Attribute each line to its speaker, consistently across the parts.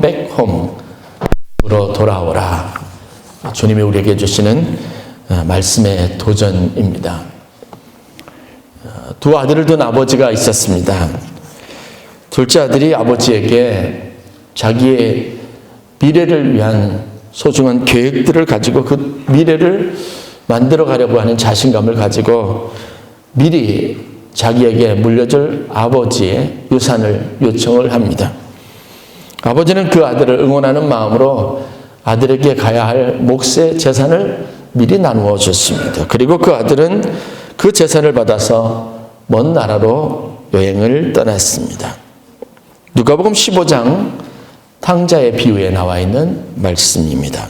Speaker 1: Come back home으로 돌아오라. 주님이 우리에게 주시는 말씀의 도전입니다. 두 아들을 둔 아버지가 있었습니다. 둘째 아들이 아버지에게 자기의 미래를 위한 소중한 계획들을 가지고 그 미래를 만들어 가려고 하는 자신감을 가지고 미리 자기에게 물려줄 아버지의 유산을 요청을 합니다. 아버지는 그 아들을 응원하는 마음으로 아들에게 가야 할 몫의 재산을 미리 나누어 줬습니다. 그리고 그 아들은 그 재산을 받아서 먼 나라로 여행을 떠났습니다. 누가복음 15장 탕자의 비유에 나와 있는 말씀입니다.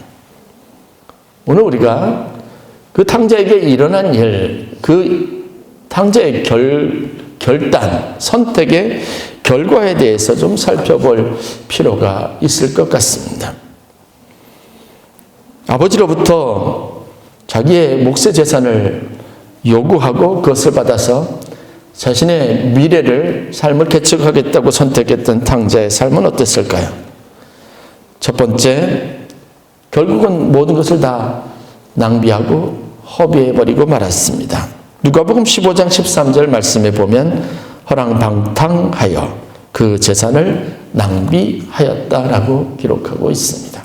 Speaker 1: 오늘 우리가 그 탕자에게 일어난 일, 그 탕자의 결단, 선택의 결과에 대해서 좀 살펴볼 필요가 있을 것 같습니다. 아버지로부터 자기의 몫의 재산을 요구하고 그것을 받아서 자신의 미래를, 삶을 개척하겠다고 선택했던 탕자의 삶은 어땠을까요? 첫 번째, 결국은 모든 것을 다 낭비하고 허비해버리고 말았습니다. 누가복음 15장 13절 말씀에 보면 허랑방탕하여 그 재산을 낭비하였다라고 기록하고 있습니다.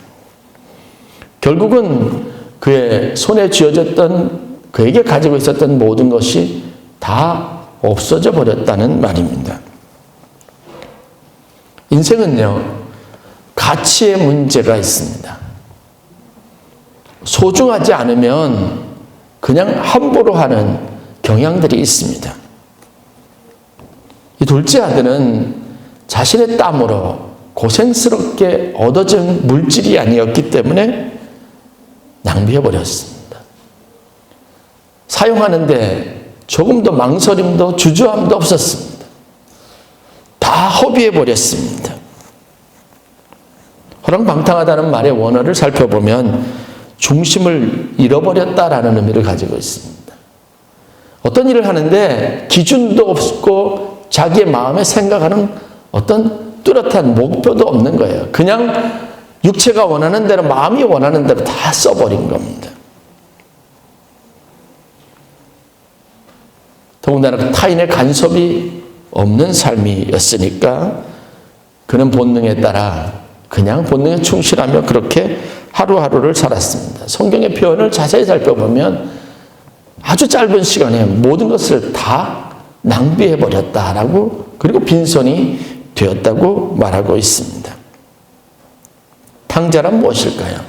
Speaker 1: 결국은 그의 손에 쥐어졌던, 그에게 가지고 있었던 모든 것이 다 없어져 버렸다는 말입니다. 인생은요, 가치의 문제가 있습니다. 소중하지 않으면 그냥 함부로 하는 경향들이 있습니다. 이 둘째 아들은 자신의 땀으로 고생스럽게 얻어진 물질이 아니었기 때문에 낭비해버렸습니다. 사용하는데 조금도 망설임도 주저함도 없었습니다. 다 허비해버렸습니다. 허랑방탕하다는 말의 원어를 살펴보면 중심을 잃어버렸다라는 의미를 가지고 있습니다. 어떤 일을 하는데 기준도 없고 자기의 마음에 생각하는 어떤 뚜렷한 목표도 없는 거예요. 그냥 육체가 원하는 대로, 마음이 원하는 대로 다 써버린 겁니다. 더군다나 타인의 간섭이 없는 삶이었으니까 그는 본능에 따라 그냥 본능에 충실하며 그렇게 하루하루를 살았습니다. 성경의 표현을 자세히 살펴보면 아주 짧은 시간에 모든 것을 다 낭비해버렸다라고, 그리고 빈손이 되었다고 말하고 있습니다. 탕자란 무엇일까요?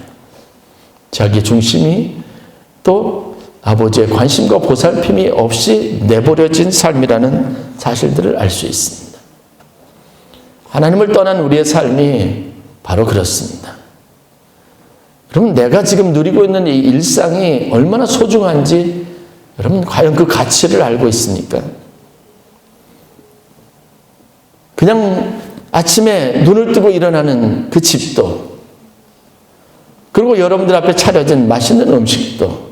Speaker 1: 자기 중심이 또 아버지의 관심과 보살핌이 없이 내버려진 삶이라는 사실들을 알 수 있습니다. 하나님을 떠난 우리의 삶이 바로 그렇습니다. 여러분, 내가 지금 누리고 있는 이 일상이 얼마나 소중한지 여러분 과연 그 가치를 알고 있습니까? 그냥 아침에 눈을 뜨고 일어나는 그 집도, 그리고 여러분들 앞에 차려진 맛있는 음식도,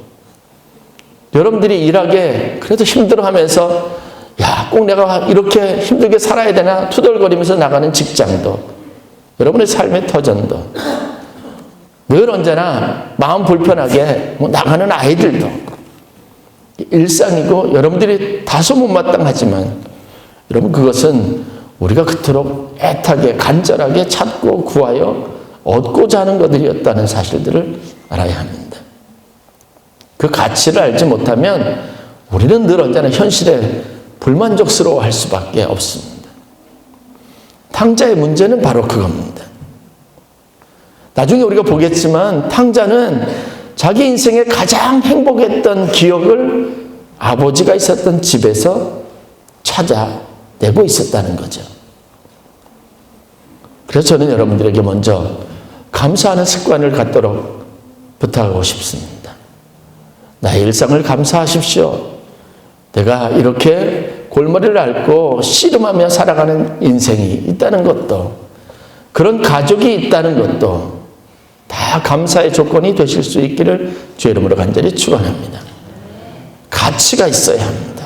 Speaker 1: 여러분들이 일하게 그래도 힘들어하면서 야, 꼭 내가 이렇게 힘들게 살아야 되나 투덜거리면서 나가는 직장도, 여러분의 삶의 터전도, 늘 언제나 마음 불편하게 나가는 아이들도 일상이고 여러분들이 다소 못마땅하지만 여러분, 그것은 우리가 그토록 애타게 간절하게 찾고 구하여 얻고자 하는 것들이었다는 사실들을 알아야 합니다. 그 가치를 알지 못하면 우리는 늘 언제나 현실에 불만족스러워할 수밖에 없습니다. 탕자의 문제는 바로 그겁니다. 나중에 우리가 보겠지만 탕자는 자기 인생에 가장 행복했던 기억을 아버지가 있었던 집에서 찾아내고 있었다는 거죠. 그래서 저는 여러분들에게 먼저 감사하는 습관을 갖도록 부탁하고 싶습니다. 나의 일상을 감사하십시오. 내가 이렇게 골머리를 앓고 씨름하며 살아가는 인생이 있다는 것도, 그런 가족이 있다는 것도 다 감사의 조건이 되실 수 있기를 주의 이름으로 간절히 축원합니다. 가치가 있어야 합니다.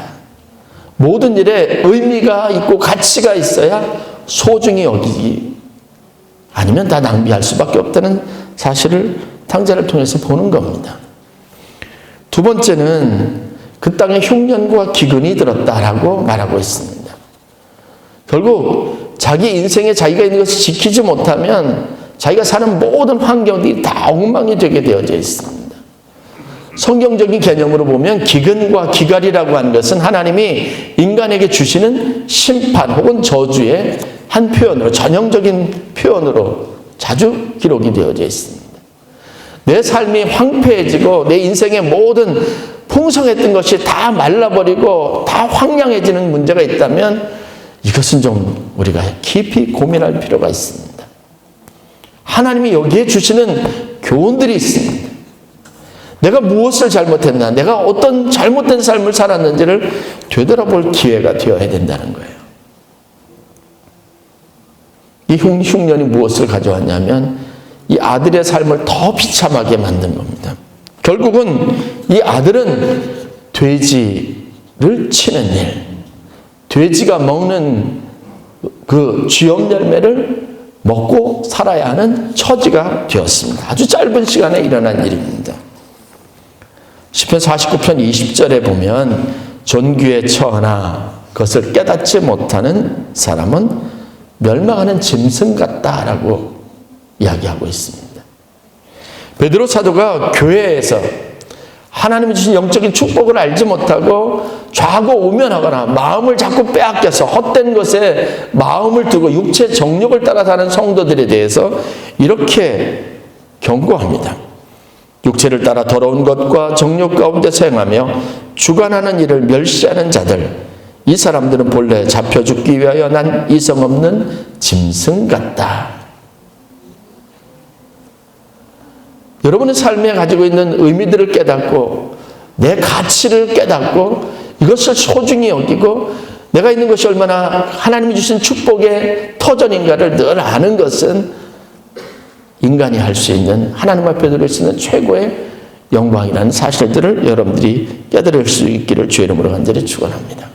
Speaker 1: 모든 일에 의미가 있고 가치가 있어야 소중히 여기기 아니면 다 낭비할 수밖에 없다는 사실을 탕자를 통해서 보는 겁니다. 두 번째는 그 땅에 흉년과 기근이 들었다라고 말하고 있습니다. 결국 자기 인생에 자기가 있는 것을 지키지 못하면 자기가 사는 모든 환경들이 다 엉망이 되게 되어져 있습니다. 성경적인 개념으로 보면 기근과 기갈이라고 하는 것은 하나님이 인간에게 주시는 심판 혹은 저주의 한 표현으로, 전형적인 표현으로 자주 기록이 되어져 있습니다. 내 삶이 황폐해지고 내 인생의 모든 풍성했던 것이 다 말라버리고 다 황량해지는 문제가 있다면 이것은 좀 우리가 깊이 고민할 필요가 있습니다. 하나님이 여기에 주시는 교훈들이 있습니다. 내가 무엇을 잘못했나, 내가 어떤 잘못된 삶을 살았는지를 되돌아볼 기회가 되어야 된다는 거예요. 이 흉년이 무엇을 가져왔냐면 이 아들의 삶을 더 비참하게 만든 겁니다. 결국은 이 아들은 돼지를 치는 일, 돼지가 먹는 그 쥐염 열매를 먹고 살아야 하는 처지가 되었습니다. 아주 짧은 시간에 일어난 일입니다. 시편 49편 20절에 보면 존귀에 처하나 그것을 깨닫지 못하는 사람은 멸망하는 짐승 같다라고 이야기하고 있습니다. 베드로 사도가 교회에서 하나님이 주신 영적인 축복을 알지 못하고 좌고우면하거나 마음을 자꾸 빼앗겨서 헛된 것에 마음을 두고 육체 정욕을 따라 사는 성도들에 대해서 이렇게 경고합니다. 육체를 따라 더러운 것과 정욕 가운데서 행하며 주관하는 일을 멸시하는 자들, 이 사람들은 본래 잡혀 죽기 위하여 난 이성 없는 짐승 같다. 여러분의 삶에 가지고 있는 의미들을 깨닫고 내 가치를 깨닫고 이것을 소중히 여기고 내가 있는 것이 얼마나 하나님이 주신 축복의 터전인가를 늘 아는 것은 인간이 할 수 있는, 하나님 앞에 드릴 수 있는 최고의 영광이라는 사실들을 여러분들이 깨달을 수 있기를 주의 이름으로 간절히 축원합니다.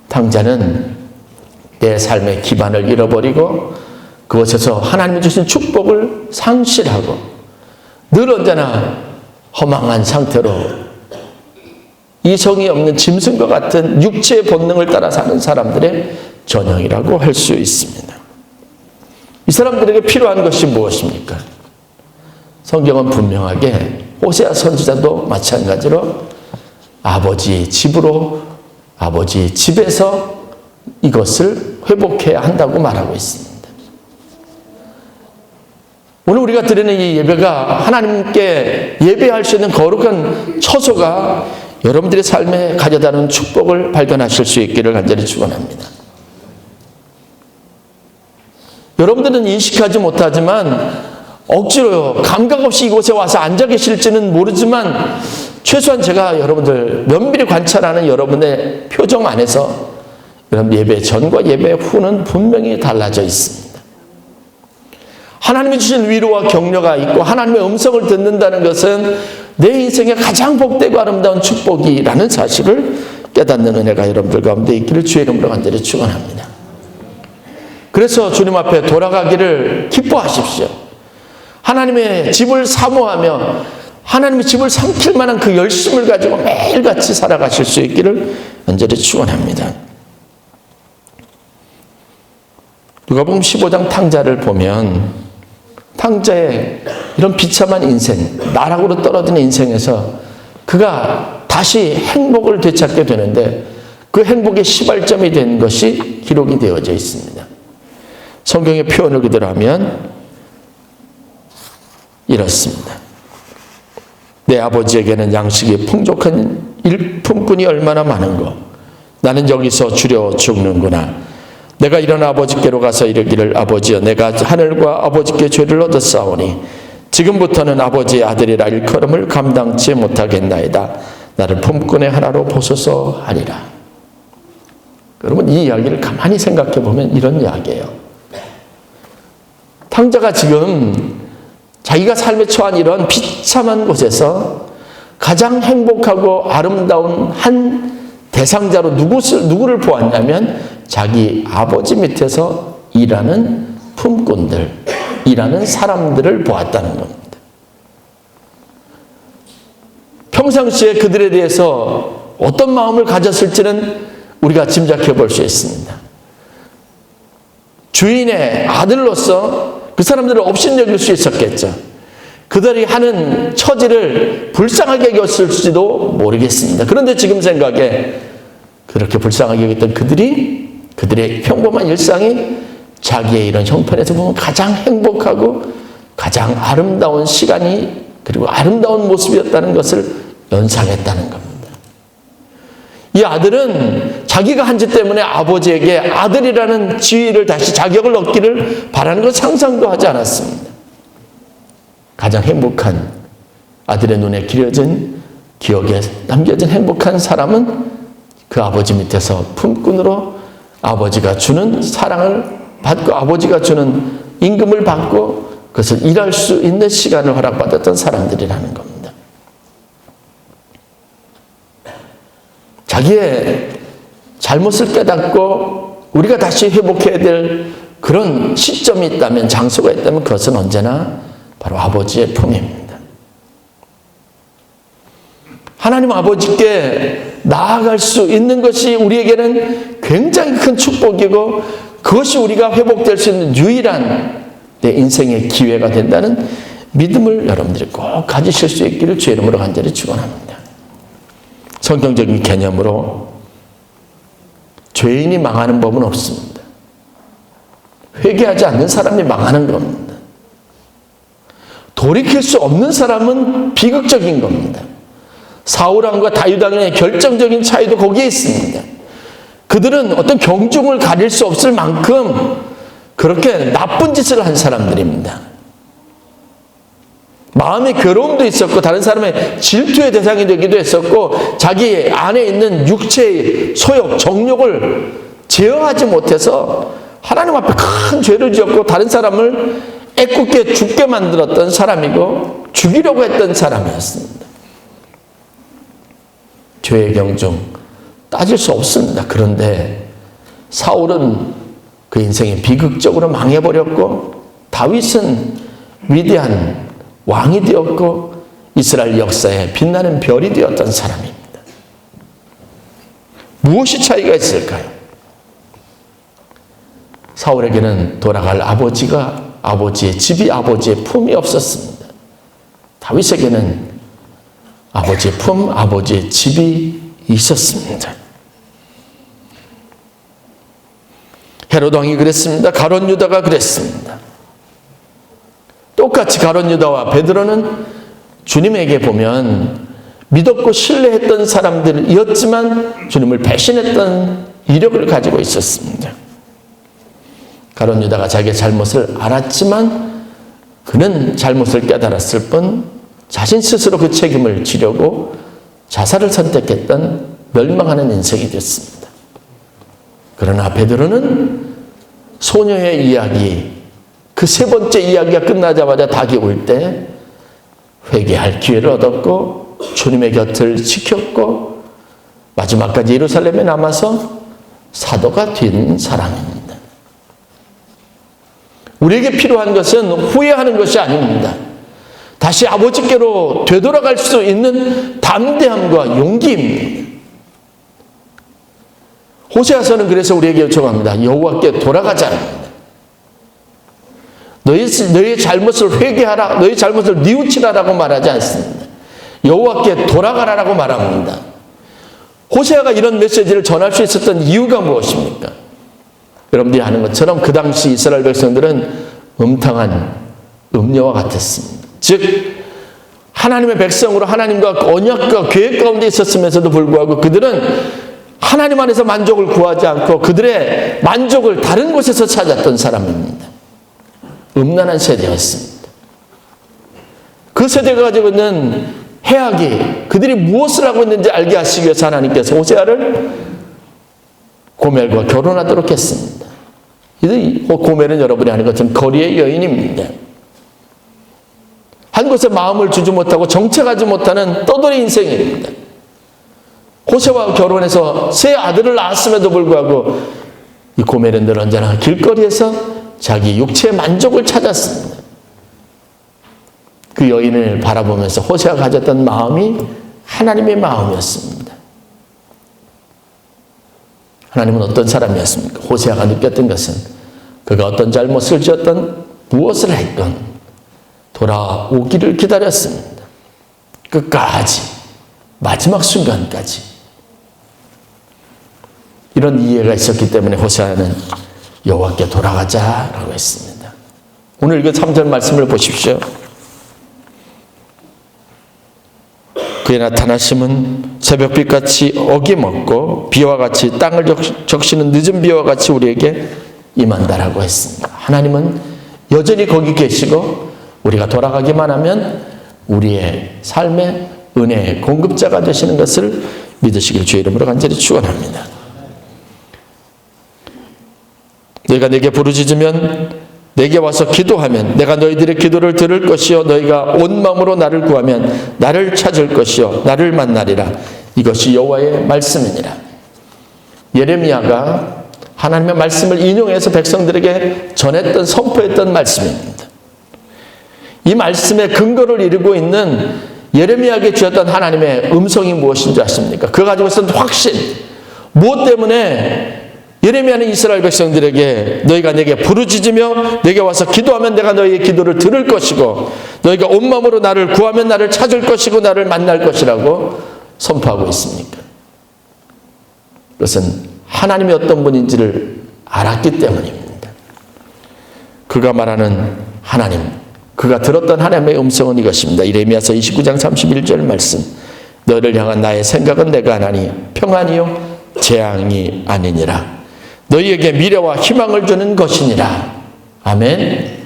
Speaker 1: 탕자는 내 삶의 기반을 잃어버리고 그것에서 하나님이 주신 축복을 상실하고 늘 언제나 허망한 상태로 이성이 없는 짐승과 같은 육체의 본능을 따라 사는 사람들의 전형이라고 할 수 있습니다. 이 사람들에게 필요한 것이 무엇입니까? 성경은 분명하게 호세아 선지자도 마찬가지로 아버지 집에서 이것을 회복해야 한다고 말하고 있습니다. 오늘 우리가 드리는 이 예배가 하나님께 예배할 수 있는 거룩한 처소가 여러분들의 삶에 가져다는 축복을 발견하실 수 있기를 간절히 축원합니다. 여러분들은 인식하지 못하지만 억지로 감각 없이 이곳에 와서 앉아 계실지는 모르지만 최소한 제가 여러분들 면밀히 관찰하는 여러분의 표정 안에서 여러분 예배 전과 예배 후는 분명히 달라져 있습니다. 하나님이 주신 위로와 격려가 있고 하나님의 음성을 듣는다는 것은 내 인생의 가장 복되고 아름다운 축복이라는 사실을 깨닫는 은혜가 여러분들 가운데 있기를 주의 이름으로 간절히 축원합니다. 그래서 주님 앞에 돌아가기를 기뻐하십시오. 하나님의 집을 사모하며 하나님의 집을 삼킬 만한 그 열심을 가지고 매일같이 살아가실 수 있기를 간절히 축원합니다. 누가복음 15장 탕자를 보면 탕자의 이런 비참한 인생, 나락으로 떨어지는 인생에서 그가 다시 행복을 되찾게 되는데 그 행복의 시발점이 된 것이 기록이 되어져 있습니다. 성경의 표현을 그대로 하면 이렇습니다. 내 아버지에게는 양식이 풍족한 일품꾼이 얼마나 많은고 나는 여기서 주려 죽는구나. 내가 일어나 아버지께로 가서 이르기를 아버지여 내가 하늘과 아버지께 죄를 얻었사오니 지금부터는 아버지의 아들이라 일컬음을 감당치 못하겠나이다. 나를 품꾼의 하나로 보소서 하리라. 여러분 이 이야기를 가만히 생각해 보면 이런 이야기예요. 탕자가 지금 자기가 삶에 처한 이런 비참한 곳에서 가장 행복하고 아름다운 한 대상자로 누구를 보았냐면 자기 아버지 밑에서 일하는 품꾼들이라는 사람들을 보았다는 겁니다. 평상시에 그들에 대해서 어떤 마음을 가졌을지는 우리가 짐작해 볼 수 있습니다. 주인의 아들로서 그 사람들을 업신여길 수 있었겠죠. 그들이 하는 처지를 불쌍하게 여겼을지도 모르겠습니다. 그런데 지금 생각에 그렇게 불쌍하게 여겼던 그들의 평범한 일상이 자기의 이런 형편에서 보면 가장 행복하고 가장 아름다운 시간이 그리고 아름다운 모습이었다는 것을 연상했다는 겁니다. 이 아들은 자기가 한 짓 때문에 아버지에게 아들이라는 지위를 다시 자격을 얻기를 바라는 것 상상도 하지 않았습니다. 가장 행복한 아들의 눈에 기려진 기억에 남겨진 행복한 사람은 그 아버지 밑에서 품꾼으로 아버지가 주는 사랑을 받고 아버지가 주는 임금을 받고 그것을 일할 수 있는 시간을 허락받았던 사람들이라는 겁니다. 자기의 잘못을 깨닫고 우리가 다시 회복해야 될 그런 시점이 있다면, 장소가 있다면 그것은 언제나 바로 아버지의 품입니다. 하나님 아버지께 나아갈 수 있는 것이 우리에게는 굉장히 큰 축복이고 그것이 우리가 회복될 수 있는 유일한 내 인생의 기회가 된다는 믿음을 여러분들이 꼭 가지실 수 있기를 주의 이름으로 간절히 축원합니다. 성경적인 개념으로 죄인이 망하는 법은 없습니다. 회개하지 않는 사람이 망하는 겁니다. 돌이킬 수 없는 사람은 비극적인 겁니다. 사울왕과 다윗왕의 결정적인 차이도 거기에 있습니다. 그들은 어떤 경중을 가릴 수 없을 만큼 그렇게 나쁜 짓을 한 사람들입니다. 마음의 괴로움도 있었고 다른 사람의 질투의 대상이 되기도 했었고 자기 안에 있는 육체의 소욕, 정욕을 제어하지 못해서 하나님 앞에 큰 죄를 지었고 다른 사람을 애꿎게 죽게 만들었던 사람이고 죽이려고 했던 사람이었습니다. 죄의 경중 따질 수 없습니다. 그런데 사울은 그 인생이 비극적으로 망해버렸고 다윗은 위대한 왕이 되었고 이스라엘 역사에 빛나는 별이 되었던 사람입니다. 무엇이 차이가 있을까요? 사울에게는 돌아갈 아버지의 집이 아버지의 품이 없었습니다. 다윗에게는 아버지의 품, 아버지의 집이 있었습니다. 헤롯 왕이 그랬습니다. 가룟 유다가 그랬습니다. 똑같이 가룟 유다와 베드로는 주님에게 보면 믿었고 신뢰했던 사람들이었지만 주님을 배신했던 이력을 가지고 있었습니다. 가룟 유다가 자기의 잘못을 알았지만 그는 잘못을 깨달았을 뿐 자신 스스로 그 책임을 지려고 자살을 선택했던 멸망하는 인생이 됐습니다. 그러나 베드로는 소녀의 이야기, 그 세 번째 이야기가 끝나자마자 닭이 올 때 회개할 기회를 얻었고 주님의 곁을 지켰고 마지막까지 예루살렘에 남아서 사도가 된 사람입니다. 우리에게 필요한 것은 후회하는 것이 아닙니다. 다시 아버지께로 되돌아갈 수 있는 담대함과 용기입니다. 호세아서는 그래서 우리에게 요청합니다. 여호와께 돌아가자. 너의 잘못을 회개하라, 너의 잘못을 뉘우치라라고 말하지 않습니다. 여호와께 돌아가라라고 말합니다. 호세아가 이런 메시지를 전할 수 있었던 이유가 무엇입니까? 여러분들이 아는 것처럼 그 당시 이스라엘 백성들은 음탕한 음녀와 같았습니다. 즉 하나님의 백성으로 하나님과 언약과 계획 가운데 있었으면서도 불구하고 그들은 하나님 안에서 만족을 구하지 않고 그들의 만족을 다른 곳에서 찾았던 사람입니다. 음란한 세대였습니다. 그 세대가 가지고 있는 해악이 그들이 무엇을 하고 있는지 알게 하시기 위해서 하나님께서 호세아를 고멜과 결혼하도록 했습니다. 고멜은 여러분이 아는 것처럼 거리의 여인입니다. 한 곳에 마음을 주지 못하고 정착하지 못하는 떠돌이 인생입니다. 호세와 결혼해서 세 아들을 낳았음에도 불구하고 이 고멜은 늘 언제나 길거리에서 자기 육체의 만족을 찾았습니다. 그 여인을 바라보면서 호세아가 가졌던 마음이 하나님의 마음이었습니다. 하나님은 어떤 사람이었습니까? 호세아가 느꼈던 것은 그가 어떤 잘못을 지었던 무엇을 했건 돌아오기를 기다렸습니다. 끝까지, 마지막 순간까지. 이런 이해가 있었기 때문에 호세아는 여호와께 돌아가자라고 했습니다. 오늘 그 3절 말씀을 보십시오. 그의 나타나심은 새벽빛같이 어김없고 비와 같이 땅을 적시는 늦은 비와 같이 우리에게 임한다라고 했습니다. 하나님은 여전히 거기 계시고 우리가 돌아가기만 하면 우리의 삶의 은혜의 공급자가 되시는 것을 믿으시길 주의 이름으로 간절히 축원합니다. 너희가 내게 부르짖으면 내게 와서 기도하면 내가 너희들의 기도를 들을 것이요 너희가 온 마음으로 나를 구하면 나를 찾을 것이요 나를 만나리라. 이것이 여호와의 말씀이니라. 예레미야가 하나님의 말씀을 인용해서 백성들에게 전했던 선포했던 말씀입니다. 이 말씀의 근거를 이루고 있는 예레미야에게 주었던 하나님의 음성이 무엇인지 아십니까? 그 가지고 있었던 확신. 무엇 때문에 예레미야는 이스라엘 백성들에게 너희가 내게 부르짖으며 내게 와서 기도하면 내가 너희의 기도를 들을 것이고 너희가 온 마음으로 나를 구하면 나를 찾을 것이고 나를 만날 것이라고 선포하고 있습니까? 그것은 하나님이 어떤 분인지를 알았기 때문입니다. 그가 말하는 하나님, 그가 들었던 하나님의 음성은 이것입니다. 예레미야서 29장 31절 말씀. 너희를 향한 나의 생각은 내가 하나니 평안이요 재앙이 아니니라. 너희에게 미래와 희망을 주는 것이니라. 아멘.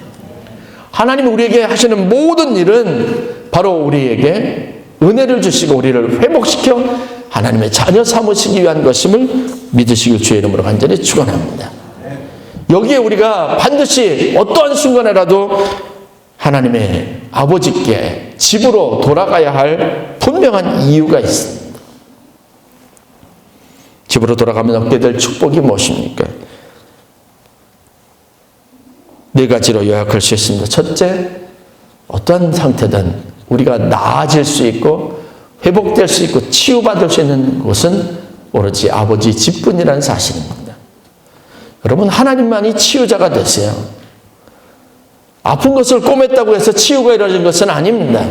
Speaker 1: 하나님이 우리에게 하시는 모든 일은 바로 우리에게 은혜를 주시고 우리를 회복시켜 하나님의 자녀 삼으시기 위한 것임을 믿으시길 주의 이름으로 간절히 축원합니다. 여기에 우리가 반드시 어떠한 순간에라도 하나님의 아버지께 집으로 돌아가야 할 분명한 이유가 있습니다. 집으로 돌아가면 얻게 될 축복이 무엇입니까? 네 가지로 요약할 수 있습니다. 첫째, 어떤 상태든 우리가 나아질 수 있고 회복될 수 있고 치유받을 수 있는 곳은 오로지 아버지 집뿐이라는 사실입니다. 여러분, 하나님만이 치유자가 되세요. 아픈 것을 꼬맸다고 해서 치유가 이루어진 것은 아닙니다.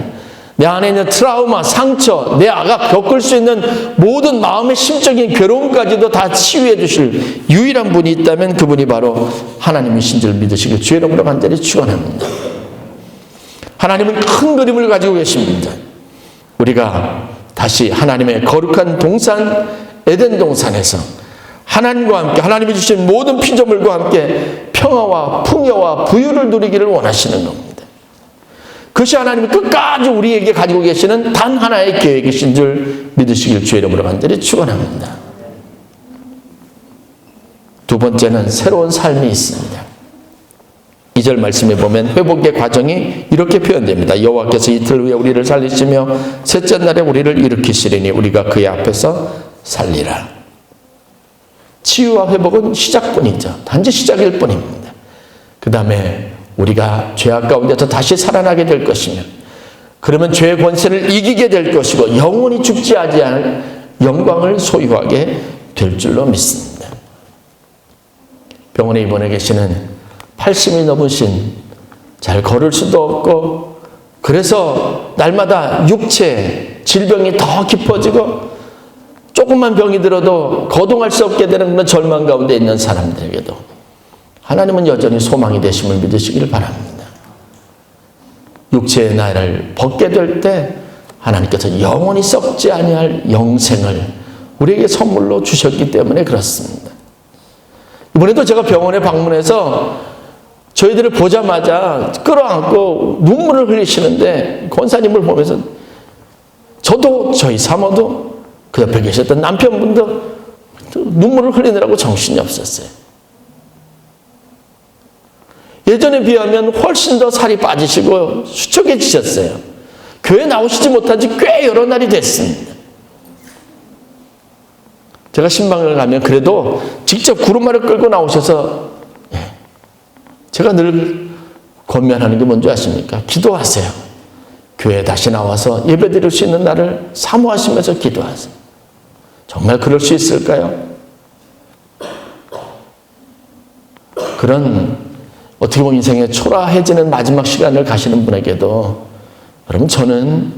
Speaker 1: 내 안에 있는 트라우마, 상처, 내 아가 겪을 수 있는 모든 마음의 심적인 괴로움까지도 다 치유해 주실 유일한 분이 있다면 그분이 바로 하나님이신 줄 믿으시길 주의 이름으로 간절히 축원합니다. 하나님은 큰 그림을 가지고 계십니다. 우리가 다시 하나님의 거룩한 동산, 에덴 동산에서 하나님과 함께 하나님이 주신 모든 피조물과 함께 평화와 풍요와 부유를 누리기를 원하시는 겁니다. 그것이 하나님이 끝까지 우리에게 가지고 계시는 단 하나의 계획이신 줄 믿으시길 주의 이름으로 간절히 축원합니다. 두 번째는 새로운 삶이 있습니다. 2절 말씀에 보면 회복의 과정이 이렇게 표현됩니다. 여호와께서 이틀 후에 우리를 살리시며 셋째 날에 우리를 일으키시리니 우리가 그의 앞에서 살리라. 치유와 회복은 시작뿐이죠. 단지 시작일 뿐입니다. 그 다음에 우리가 죄악 가운데서 다시 살아나게 될 것이며 그러면 죄의 권세를 이기게 될 것이고 영원히 죽지 않을 영광을 소유하게 될 줄로 믿습니다. 병원에 입원해 계시는 80이 넘으신 잘 걸을 수도 없고 그래서 날마다 육체 질병이 더 깊어지고 조금만 병이 들어도 거동할 수 없게 되는 그런 절망 가운데 있는 사람들에게도 하나님은 여전히 소망이 되심을 믿으시길 바랍니다. 육체의 나이를 벗게 될 때 하나님께서 영원히 썩지 아니할 영생을 우리에게 선물로 주셨기 때문에 그렇습니다. 이번에도 제가 병원에 방문해서 저희들을 보자마자 끌어안고 눈물을 흘리시는데 권사님을 보면서 저도 저희 사모도 그 옆에 계셨던 남편분도 눈물을 흘리느라고 정신이 없었어요. 예전에 비하면 훨씬 더 살이 빠지시고 수척해지셨어요. 교회 나오시지 못한 지 꽤 여러 날이 됐습니다. 제가 신방을 가면 그래도 직접 구루마를 끌고 나오셔서 제가 늘 권면하는 게 뭔지 아십니까? 기도하세요. 교회에 다시 나와서 예배드릴 수 있는 날을 사모하시면서 기도하세요. 정말 그럴 수 있을까요? 그런 어떻게 보면 인생의 초라해지는 마지막 시간을 가시는 분에게도 여러분, 저는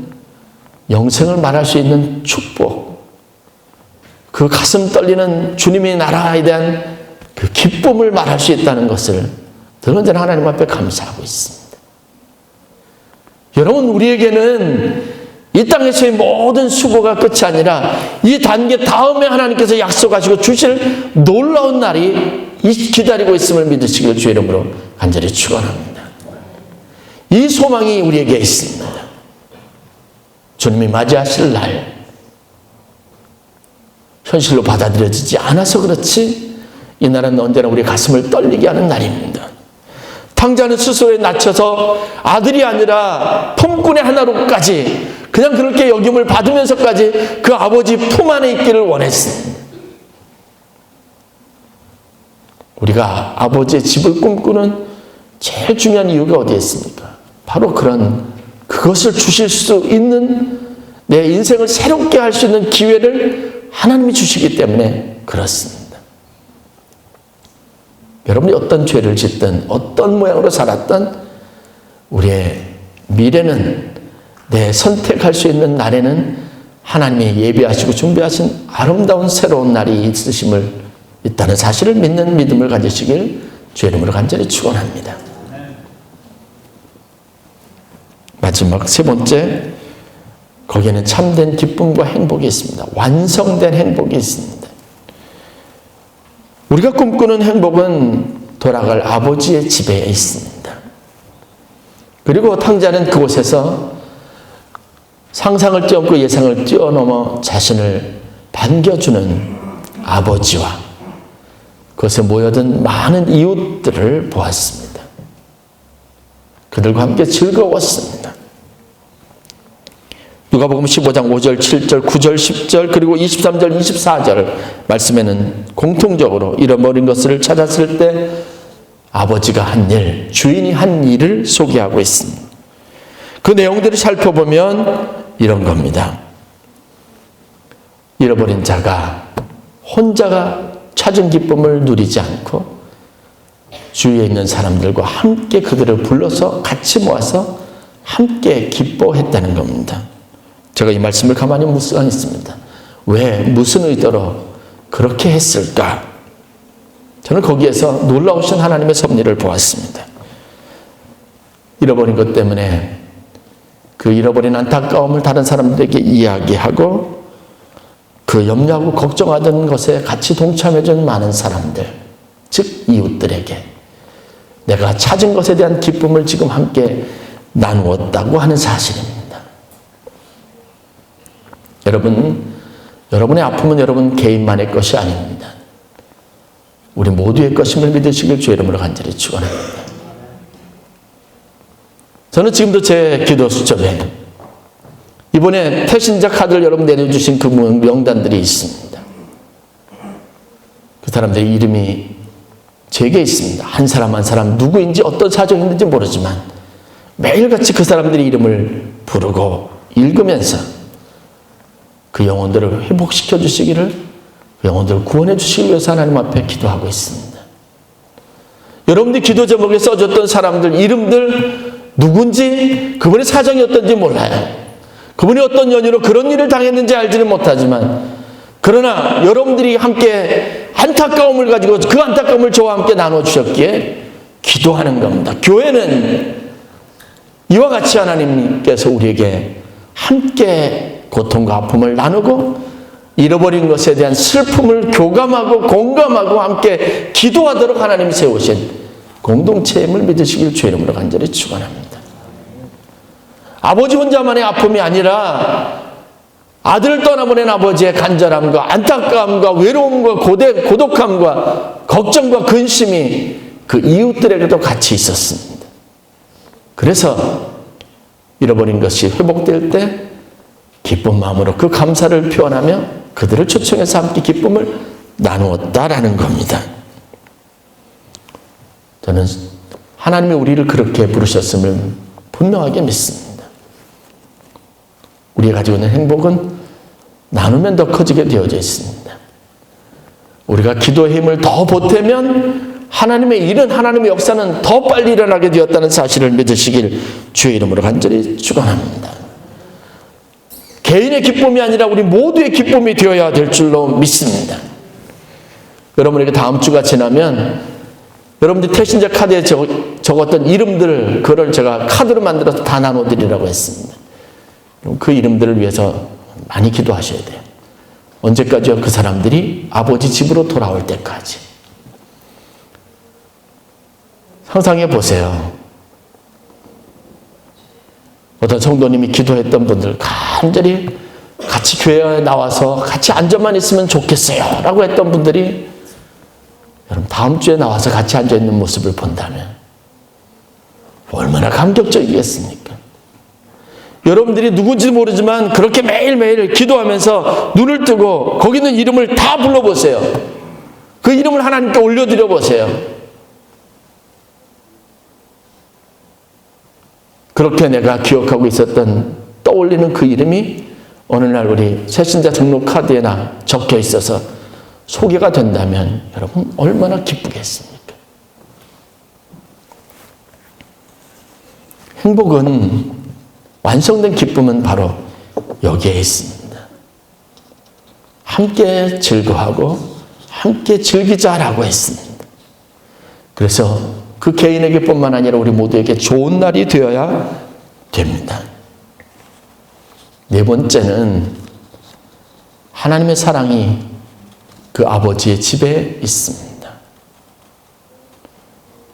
Speaker 1: 영생을 말할 수 있는 축복, 그 가슴 떨리는 주님의 나라에 대한 그 기쁨을 말할 수 있다는 것을 늘 언제나 하나님 앞에 감사하고 있습니다. 여러분, 우리에게는 이 땅에서의 모든 수고가 끝이 아니라 이 단계 다음에 하나님께서 약속하시고 주실 놀라운 날이 기다리고 있음을 믿으시길 주의 이름으로 간절히 축원합니다. 이 소망이 우리에게 있습니다. 주님이 맞이하실 날, 현실로 받아들여지지 않아서 그렇지 이 날은 언제나 우리 가슴을 떨리게 하는 날입니다. 탕자는 스스로에 낮춰서 아들이 아니라 품꾼의 하나로까지 그냥 그렇게 여김을 받으면서까지 그 아버지 품 안에 있기를 원했습니다. 우리가 아버지의 집을 꿈꾸는 제일 중요한 이유가 어디에 있습니까? 바로 그것을 주실 수 있는, 내 인생을 새롭게 할 수 있는 기회를 하나님이 주시기 때문에 그렇습니다. 여러분이 어떤 죄를 짓든 어떤 모양으로 살았든 우리의 미래는, 내 선택할 수 있는 날에는 하나님이 예비하시고 준비하신 아름다운 새로운 날이 있다는 사실을 믿는 믿음을 가지시길 주의 이름으로 간절히 축원합니다. 마지막 세 번째, 거기에는 참된 기쁨과 행복이 있습니다. 완성된 행복이 있습니다. 우리가 꿈꾸는 행복은 돌아갈 아버지의 집에 있습니다. 그리고 탕자는 그곳에서 상상을 뛰어넘고 예상을 뛰어넘어 자신을 반겨주는 아버지와 그것에 모여든 많은 이웃들을 보았습니다. 그들과 함께 즐거웠습니다. 누가복음 15장 5절, 7절, 9절, 10절 그리고 23절, 24절 말씀에는 공통적으로 잃어버린 것을 찾았을 때 아버지가 한 일, 주인이 한 일을 소개하고 있습니다. 그 내용들을 살펴보면 이런 겁니다. 잃어버린 자가 혼자가 찾은 기쁨을 누리지 않고 주위에 있는 사람들과 함께 그들을 불러서 같이 모아서 함께 기뻐했다는 겁니다. 제가 이 말씀을 가만히 묵상했습니다. 왜, 무슨 의도로 그렇게 했을까? 저는 거기에서 놀라우신 하나님의 섭리를 보았습니다. 잃어버린 것 때문에 그 잃어버린 안타까움을 다른 사람들에게 이야기하고 그 염려하고 걱정하던 것에 같이 동참해준 많은 사람들, 즉 이웃들에게 내가 찾은 것에 대한 기쁨을 지금 함께 나누었다고 하는 사실입니다. 여러분의 아픔은 여러분 개인만의 것이 아닙니다. 우리 모두의 것임을 믿으시길 주의 이름으로 간절히 축원합니다. 저는 지금도 제 기도 수첩에 이번에 태신자 카드를 여러분 내려주신 그 명단들이 있습니다. 그 사람들의 이름이 제게 있습니다. 한 사람 한 사람 누구인지 어떤 사정이 있는지 모르지만 매일같이 그 사람들의 이름을 부르고 읽으면서 그 영혼들을 회복시켜 주시기를, 그 영혼들을 구원해 주시기 위해서 하나님 앞에 기도하고 있습니다. 여러분들이 기도 제목에 써줬던 사람들 이름들 누군지, 그분의 사정이 어떤지 몰라요. 그분이 어떤 연유로 그런 일을 당했는지 알지는 못하지만, 그러나 여러분들이 함께 안타까움을 가지고 그 안타까움을 저와 함께 나눠주셨기에 기도하는 겁니다. 교회는 이와 같이 하나님께서 우리에게 함께 고통과 아픔을 나누고 잃어버린 것에 대한 슬픔을 교감하고 공감하고 함께 기도하도록 하나님이 세우신 공동체임을 믿으시길 주의 이름으로 간절히 축원합니다. 아버지 혼자만의 아픔이 아니라 아들을 떠나보낸 아버지의 간절함과 안타까움과 외로움과 고독함과 걱정과 근심이 그 이웃들에게도 같이 있었습니다. 그래서 잃어버린 것이 회복될 때 기쁜 마음으로 그 감사를 표현하며 그들을 초청해서 함께 기쁨을 나누었다라는 겁니다. 저는 하나님이 우리를 그렇게 부르셨음을 분명하게 믿습니다. 우리가 가지고 있는 행복은 나누면 더 커지게 되어져 있습니다. 우리가 기도의 힘을 더 보태면 하나님의 일은, 하나님의 역사는 더 빨리 일어나게 되었다는 사실을 믿으시길 주의 이름으로 간절히 축원합니다. 개인의 기쁨이 아니라 우리 모두의 기쁨이 되어야 될 줄로 믿습니다. 여러분에게 다음 주가 지나면 여러분들이 태신자 카드에 적었던 이름들, 그걸 제가 카드로 만들어서 다 나눠드리라고 했습니다. 그 이름들을 위해서 많이 기도하셔야 돼요. 언제까지요? 그 사람들이 아버지 집으로 돌아올 때까지. 상상해 보세요. 어떤 성도님이 기도했던 분들, 간절히 같이 교회에 나와서 같이 앉아만 있으면 좋겠어요 라고 했던 분들이 여러분 다음 주에 나와서 같이 앉아있는 모습을 본다면 얼마나 감격적이겠습니까? 여러분들이 누군지 모르지만 그렇게 매일매일 기도하면서 눈을 뜨고 거기 있는 이름을 다 불러보세요. 그 이름을 하나님께 올려드려 보세요. 그렇게 내가 기억하고 있었던, 떠올리는 그 이름이 어느 날 우리 새신자 등록 카드에 적혀 있어서 소개가 된다면 여러분 얼마나 기쁘겠습니까? 행복은, 완성된 기쁨은 바로 여기에 있습니다. 함께 즐거워하고 함께 즐기자라고 했습니다. 그래서 그 개인에게 뿐만 아니라 우리 모두에게 좋은 날이 되어야 됩니다. 네 번째는 하나님의 사랑이 그 아버지의 집에 있습니다.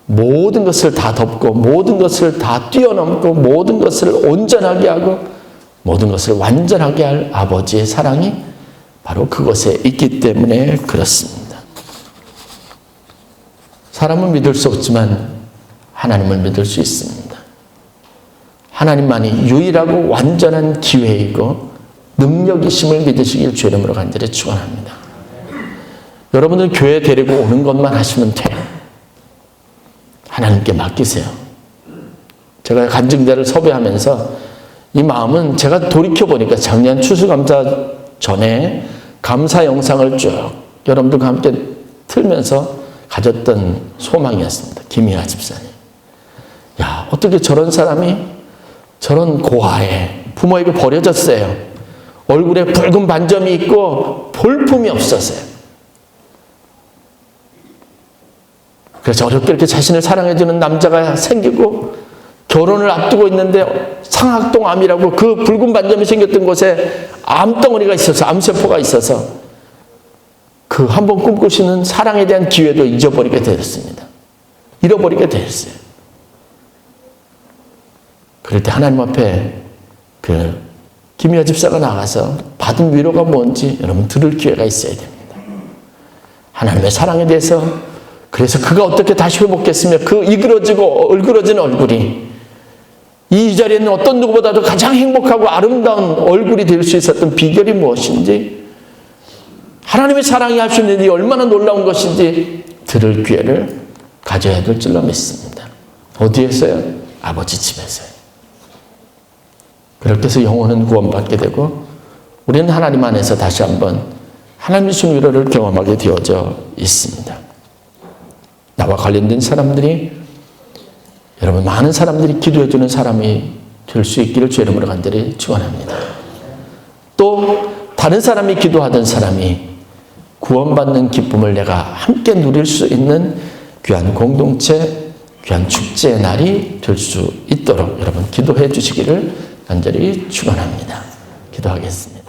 Speaker 1: 모든 것을 다 덮고 모든 것을 다 뛰어넘고 모든 것을 온전하게 하고 모든 것을 완전하게 할 아버지의 사랑이 바로 그것에 있기 때문에 그렇습니다. 사람은 믿을 수 없지만 하나님을 믿을 수 있습니다. 하나님만이 유일하고 완전한 기회이고 능력이심을 믿으시길 주의 이름으로 간절히 축원합니다. 여러분들 교회 데리고 오는 것만 하시면 돼요. 하나님께 맡기세요. 제가 간증자를 섭외하면서 이 마음은 제가 돌이켜보니까 작년 추수감사 전에 감사 영상을 쭉 여러분들과 함께 틀면서 가졌던 소망이었습니다. 김희아 집사님. 야, 어떻게 저런 사람이 저런 고아에 부모에게 버려졌어요. 얼굴에 붉은 반점이 있고 볼품이 없었어요. 그래서 어렵게 이렇게 자신을 사랑해주는 남자가 생기고 결혼을 앞두고 있는데 상악동암이라고 그 붉은 반점이 생겼던 곳에 암덩어리가 있어서, 암세포가 있어서 그 한 번 꿈꾸시는 사랑에 대한 기회도 잊어버리게 되었습니다. 잃어버리게 되었어요. 그럴 때 하나님 앞에 그 김희아 집사가 나가서 받은 위로가 뭔지 여러분 들을 기회가 있어야 됩니다. 하나님의 사랑에 대해서, 그래서 그가 어떻게 다시 회복했으며 그 이그러지고 얼그러진 얼굴이 이 자리에 있는 어떤 누구보다도 가장 행복하고 아름다운 얼굴이 될 수 있었던 비결이 무엇인지, 하나님의 사랑이 할 수 있는 일이 얼마나 놀라운 것인지 들을 기회를 가져야 될 줄로 믿습니다. 어디에서요? 아버지 집에서요. 그렇게 해서 영혼은 구원받게 되고 우리는 하나님 안에서 다시 한번 하나님의 순위를 경험하게 되어져 있습니다. 나와 관련된 사람들이, 여러분 많은 사람들이 기도해 주는 사람이 될 수 있기를 주의 이름으로 간절히 축원합니다. 또 다른 사람이 기도하던 사람이 구원받는 기쁨을 내가 함께 누릴 수 있는 귀한 공동체, 귀한 축제의 날이 될 수 있도록 여러분 기도해 주시기를 간절히 축원합니다. 기도하겠습니다.